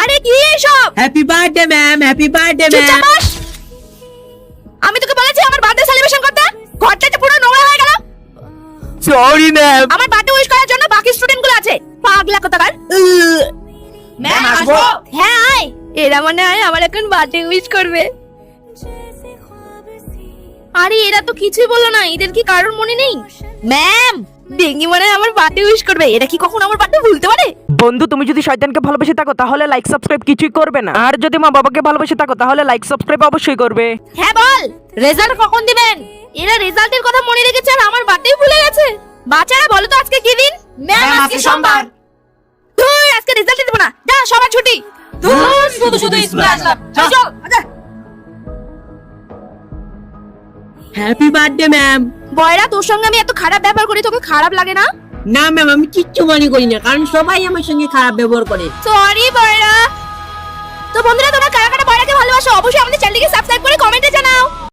আরে কি এসব? Happy birthday ma'am, happy birthday চুপচাপ ম্যাম। বস। আমি তোকে বলেছি আমার বার্থডে সেলিব্রেশন করতে, ঘরটা তো পুরো নোংরা হয়ে গেল। Sorry ma'am. আমার বার্থডে উইশ করার জন্য বাকি স্টুডেন্ট গুলো আছে, পাগলা কোথাকার। ম্যাম আসবো? হ্যাঁ আয়। এরা মনে হয় আমার এখন বার্থডে উইশ করবে। আরে এরা তো কিছুই বললো না, এদের কি কারোর মনে নেই? ম্যাম ডেঙ্গি মনে হয় আমার বার্থডে উইশ করবে, এরা কি কখনো আমার বার্থডে ভুলতে পারে? বন্ধু তুমি যদি শয়তানকে ভালোবেসে থাকো তাহলে লাইক সাবস্ক্রাইব কিছুই করবে না, আর যদি মা বাবাকে ভালোবেসে থাকো তাহলে লাইক সাবস্ক্রাইব অবশ্যই করবে। হ্যাঁ বল, রেজাল্ট কখন দিবেন? এরা রেজাল্টের কথা মনে রেখেছে আর আমার বার্থডে ভুলে গেছে। বাচ্চারা বলো তো আজকে কি দিন? ম্যাম আজকে সোমবার। তুই আজকে রেজাল্ট দেব না, যা সবার ছুটি। তুই শুধু শুধু স্কুলে আসলাম, চল চল আচ্ছা। Happy birthday ma'am. বয়রা তোর সঙ্গে আমি এত খারাপ ব্যবহার করি, তোকে খারাপ লাগে না? না ম্যাম, আমি কিচ্ছু মনে করি না, কারণ সবাই আমার সঙ্গে খারাপ ব্যবহার করে। সরি বয়রা। তো বন্ধুরা তোমরা কারা কারা বয়রাকে ভালোবাসো অবশ্যই আমাদের